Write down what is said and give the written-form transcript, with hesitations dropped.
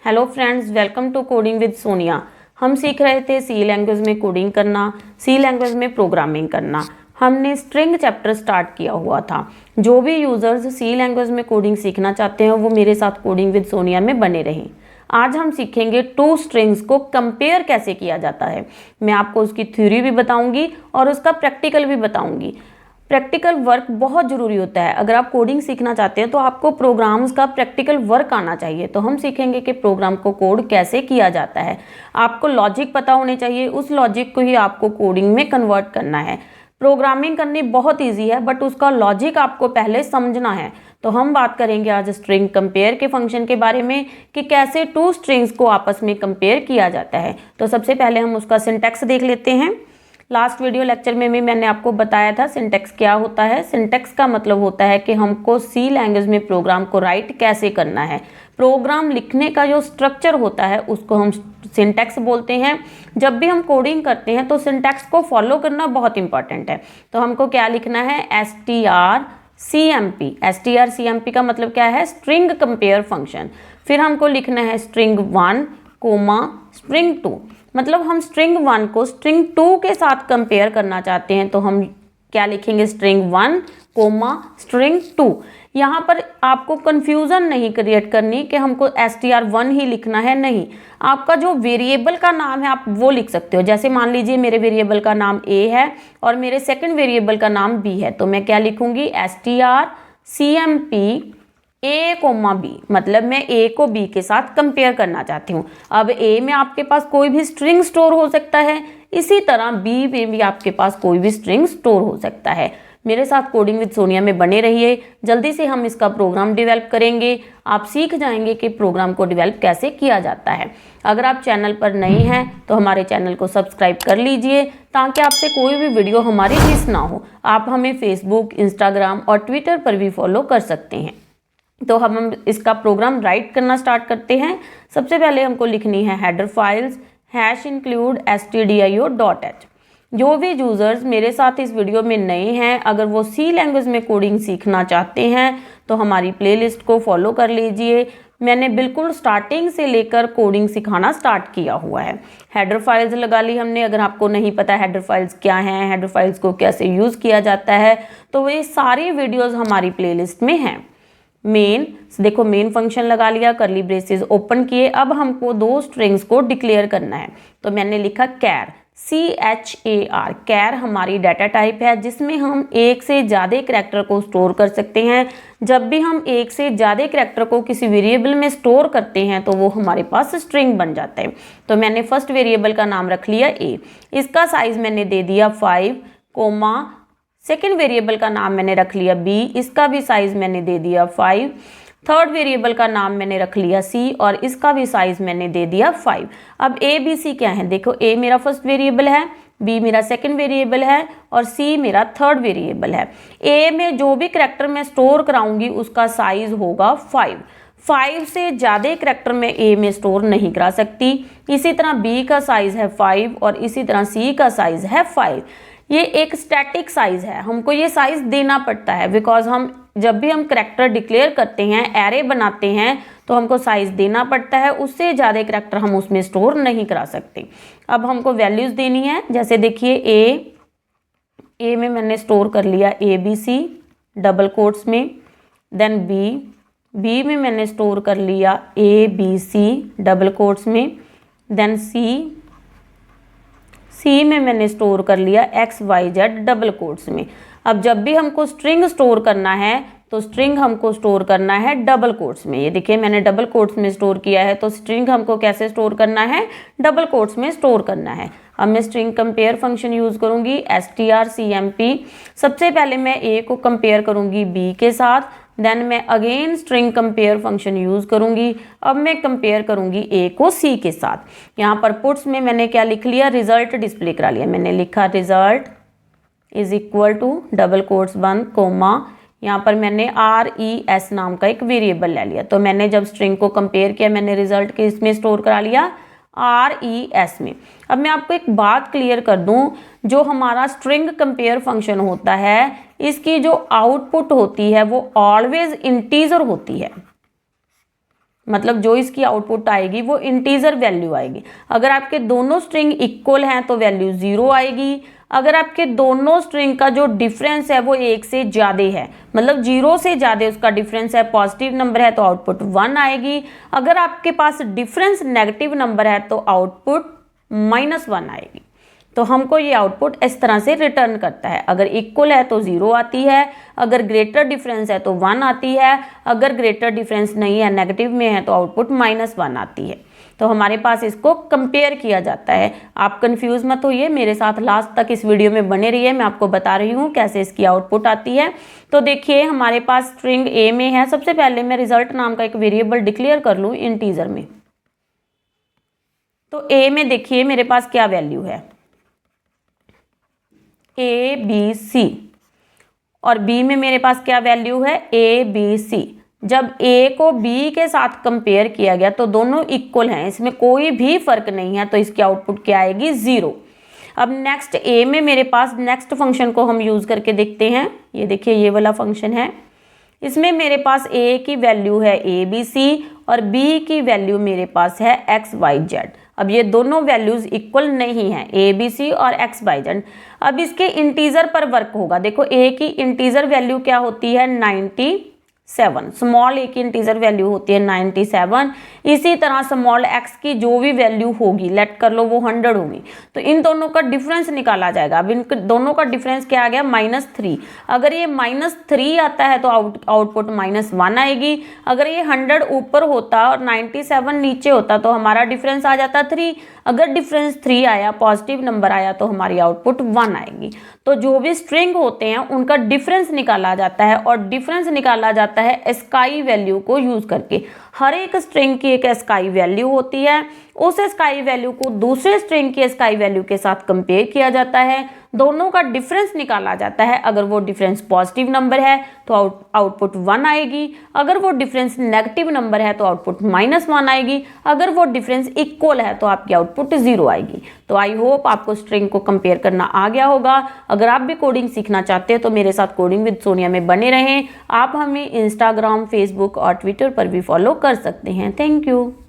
Hello friends, welcome to coding with Sonia. हम सीख रहे थे सी लैंग्वेज में कोडिंग करना, सी लैंग्वेज में प्रोग्रामिंग करना। हमने स्ट्रिंग चैप्टर स्टार्ट किया हुआ था। जो भी यूजर्स सी लैंग्वेज में कोडिंग सीखना चाहते हैं वो मेरे साथ कोडिंग विद सोनिया में बने रहें। आज हम सीखेंगे टू स्ट्रिंग्स को कंपेयर कैसे किया जाता है। मैं आपको उसकी थ्योरी भी बताऊंगी और उसका प्रैक्टिकल भी बताऊंगी। प्रैक्टिकल वर्क बहुत ज़रूरी होता है। अगर आप कोडिंग सीखना चाहते हैं तो आपको प्रोग्राम्स का प्रैक्टिकल वर्क आना चाहिए। तो हम सीखेंगे कि प्रोग्राम को कोड कैसे किया जाता है। आपको लॉजिक पता होने चाहिए, उस लॉजिक को ही आपको कोडिंग में कन्वर्ट करना है। प्रोग्रामिंग करनी बहुत ईजी है बट उसका लॉजिक आपको पहले समझना है। तो हम बात करेंगे आज स्ट्रिंग कंपेयर के फंक्शन के बारे में कि कैसे टू स्ट्रिंग्स को आपस में कंपेयर किया जाता है। तो सबसे पहले हम उसका सिंटैक्स देख लेते हैं। लास्ट वीडियो लेक्चर में भी मैंने आपको बताया था सिंटैक्स क्या होता है। सिंटैक्स का मतलब होता है कि हमको सी लैंग्वेज में प्रोग्राम को राइट कैसे करना है। प्रोग्राम लिखने का जो स्ट्रक्चर होता है उसको हम सिंटैक्स बोलते हैं। जब भी हम कोडिंग करते हैं तो सिंटैक्स को फॉलो करना बहुत इंपॉर्टेंट है। तो हमको क्या लिखना है, strcmp। strcmp का मतलब क्या है, स्ट्रिंग कंपेयर फंक्शन। फिर हमको लिखना है स्ट्रिंग 1 कोमा स्ट्रिंग 2। मतलब हम स्ट्रिंग 1 को स्ट्रिंग 2 के साथ कंपेयर करना चाहते हैं तो हम क्या लिखेंगे, स्ट्रिंग 1 कोमा स्ट्रिंग 2। यहाँ पर आपको कंफ्यूजन नहीं क्रिएट करनी कि हमको str1 ही लिखना है, नहीं। आपका जो वेरिएबल का नाम है आप वो लिख सकते हो। जैसे मान लीजिए मेरे वेरिएबल का नाम a है और मेरे सेकंड वेरिएबल का नाम b है, तो मैं क्या लिखूंगी, strcmp a कोमा b। मतलब मैं a को b के साथ कंपेयर करना चाहती हूँ। अब a में आपके पास कोई भी स्ट्रिंग स्टोर हो सकता है, इसी तरह b में भी आपके पास कोई भी स्ट्रिंग स्टोर हो सकता है। मेरे साथ कोडिंग विद सोनिया में बने रहिए। जल्दी से हम इसका प्रोग्राम डेवलप करेंगे। आप सीख जाएंगे कि प्रोग्राम को डेवलप कैसे किया जाता है। अगर आप चैनल पर नए हैं तो हमारे चैनल को सब्सक्राइब कर लीजिए ताकि आपसे कोई भी वीडियो हमारी मिस ना हो। आप हमें फेसबुक, इंस्टाग्राम और ट्विटर पर भी फॉलो कर सकते हैं। तो हम इसका प्रोग्राम राइट करना स्टार्ट करते हैं। सबसे पहले हमको लिखनी है हेडर फाइल्स #include stdio.h। जो भी यूजर्स मेरे साथ इस वीडियो में नए हैं, अगर वो सी लैंग्वेज में कोडिंग सीखना चाहते हैं तो हमारी प्लेलिस्ट को फॉलो कर लीजिए। मैंने बिल्कुल स्टार्टिंग से लेकर कोडिंग सिखाना स्टार्ट किया हुआ है। हेडर फाइल्स लगा ली हमने। अगर आपको नहीं पता हेडर फाइल्स क्या हैं, हेडर फाइल्स को कैसे यूज़ किया जाता है, तो ये सारी वीडियोज़ हमारी प्लेलिस्ट में हैं। मेन, देखो मेन फंक्शन लगा लिया, करली ब्रेसेस ओपन किए। अब हमको दो स्ट्रिंग्स को डिक्लेयर करना है। तो मैंने लिखा कैर, CHAR। कैर हमारी डाटा टाइप है जिसमें हम एक से ज़्यादा करैक्टर को स्टोर कर सकते हैं। जब भी हम एक से ज़्यादा करैक्टर को किसी वेरिएबल में स्टोर करते हैं तो वो हमारे पास स्ट्रिंग बन जाता है। तो मैंने फर्स्ट वेरिएबल का नाम रख लिया a। इसका साइज मैंने दे दिया 5 कोमा। सेकेंड वेरिएबल का नाम मैंने रख लिया b। इसका भी साइज मैंने दे दिया 5। थर्ड वेरिएबल का नाम मैंने रख लिया c और इसका भी साइज मैंने दे दिया 5। अब a b c क्या है, देखो a मेरा फर्स्ट वेरिएबल है, b मेरा सेकंड वेरिएबल है और c मेरा थर्ड वेरिएबल है। a में जो भी करैक्टर मैं स्टोर कराऊंगी उसका साइज होगा 5। 5 से ज़्यादा करैक्टर मैं a में स्टोर नहीं करा सकती। इसी तरह b का साइज है 5 और इसी तरह c का साइज है 5। ये एक स्टैटिक साइज है, हमको ये साइज देना पड़ता है बिकॉज हम जब भी हम करैक्टर डिक्लेयर करते हैं, एरे बनाते हैं, तो हमको साइज देना पड़ता है। उससे ज़्यादा करैक्टर हम उसमें स्टोर नहीं करा सकते। अब हमको वैल्यूज़ देनी है। जैसे देखिए ए में मैंने स्टोर कर लिया ABC डबल कोट्स में। देन बी में मैंने स्टोर कर लिया ABC डबल कोट्स में। देन सी में मैंने स्टोर कर लिया XYZ डबल कोट्स में। अब जब भी हमको स्ट्रिंग स्टोर करना है तो स्ट्रिंग हमको स्टोर करना है डबल कोट्स में। ये देखिए मैंने डबल कोट्स में स्टोर किया है। तो स्ट्रिंग हमको कैसे स्टोर करना है, डबल कोट्स में स्टोर करना है। अब मैं स्ट्रिंग कंपेयर फंक्शन यूज़ करूँगी strcmp। सबसे पहले मैं a को कंपेयर करूँगी b के साथ। देन मैं again string compare function use करूँगी। अब मैं कंपेयर करूँगी a को c के साथ। यहाँ पर पुट्स में मैंने क्या लिख लिया, रिजल्ट डिस्प्ले करा लिया। मैंने लिखा result is equal to double quotes बंद कोमा। यहाँ पर मैंने RES नाम का एक वेरिएबल ले लिया। तो मैंने जब स्ट्रिंग को कंपेयर किया मैंने रिजल्ट के इसमें स्टोर करा लिया RES में। अब मैं आपको एक बात क्लियर कर दूं, जो हमारा स्ट्रिंग कंपेयर फंक्शन होता है इसकी जो आउटपुट होती है वो ऑलवेज इंटीजर होती है। मतलब जो इसकी आउटपुट आएगी वो इंटीजर वैल्यू आएगी। अगर आपके दोनों स्ट्रिंग इक्वल हैं तो वैल्यू 0 आएगी। अगर आपके दोनों स्ट्रिंग का जो डिफरेंस है वो 1 से ज़्यादा है, मतलब 0 से ज़्यादा उसका डिफरेंस है, पॉजिटिव नंबर है तो आउटपुट 1 आएगी। अगर आपके पास डिफरेंस नेगेटिव नंबर है तो आउटपुट -1 आएगी। तो हमको ये आउटपुट इस तरह से रिटर्न करता है। अगर इक्वल है तो 0 आती है, अगर ग्रेटर डिफरेंस है तो 1 आती है, अगर ग्रेटर डिफरेंस नहीं है, नेगेटिव में है, तो आउटपुट -1 आती है। तो हमारे पास इसको कंपेयर किया जाता है। आप कंफ्यूज मत होइए, मेरे साथ लास्ट तक इस वीडियो में बने रहिए, मैं आपको बता रही हूँ कैसे इसकी आउटपुट आती है। तो देखिए हमारे पास स्ट्रिंग ए में है। सबसे पहले मैं रिजल्ट नाम का एक वेरिएबल डिक्लेयर कर लूँ इंटीजर में। तो ए में देखिए मेरे पास क्या वैल्यू है, ABC, और B में मेरे पास क्या वैल्यू है, ABC। जब A को B के साथ कंपेयर किया गया तो दोनों इक्वल हैं, इसमें कोई भी फर्क नहीं है, तो इसकी आउटपुट क्या आएगी, 0। अब नेक्स्ट A में मेरे पास नेक्स्ट फंक्शन को हम यूज करके देखते हैं। ये देखिए ये वाला फंक्शन है, इसमें मेरे पास A की वैल्यू है ABC और B की वैल्यू मेरे पास है XYZ। अब ये दोनों वैल्यूज इक्वल नहीं है, ABC और XYZ। अब इसके इंटीजर पर वर्क होगा। देखो A की इंटीजर वैल्यू क्या होती है, 97। स्मॉल a की इंटीजर वैल्यू होती है 97। इसी तरह स्मॉल x की जो भी वैल्यू होगी, लेट कर लो वो 100 होगी, तो इन दोनों का डिफरेंस निकाला जाएगा। अब इन दोनों का डिफरेंस क्या आ गया, -3। अगर ये -3 आता है तो आउटपुट -1 आएगी। अगर ये 100 ऊपर होता और 97 नीचे होता तो हमारा डिफरेंस आ जाता 3। अगर डिफरेंस 3 आया, पॉजिटिव नंबर आया, तो हमारी आउटपुट 1 आएगी। तो जो भी स्ट्रिंग होते हैं उनका डिफरेंस निकाला जाता है, और डिफरेंस निकाला जाता है स्काई वैल्यू को यूज करके। हर एक स्ट्रिंग की एक स्काई वैल्यू होती है, उस स्काई वैल्यू को दूसरे स्ट्रिंग की स्काई वैल्यू के साथ कंपेयर किया जाता है, दोनों का डिफरेंस निकाला जाता है। अगर वो डिफरेंस पॉजिटिव नंबर है तो आउटपुट 1 आएगी। अगर वो डिफरेंस नेगेटिव नंबर है तो आउटपुट -1 आएगी। अगर वो डिफरेंस इक्वल है तो आपकी आउटपुट 0 आएगी। तो आई होप आपको स्ट्रिंग को कंपेयर करना आ गया होगा। अगर आप भी कोडिंग सीखना चाहते हो तो मेरे साथ कोडिंग विद सोनिया में बने रहें। आप हमें इंस्टाग्राम, फेसबुक और ट्विटर पर भी फॉलो कर सकते हैं। Thank you.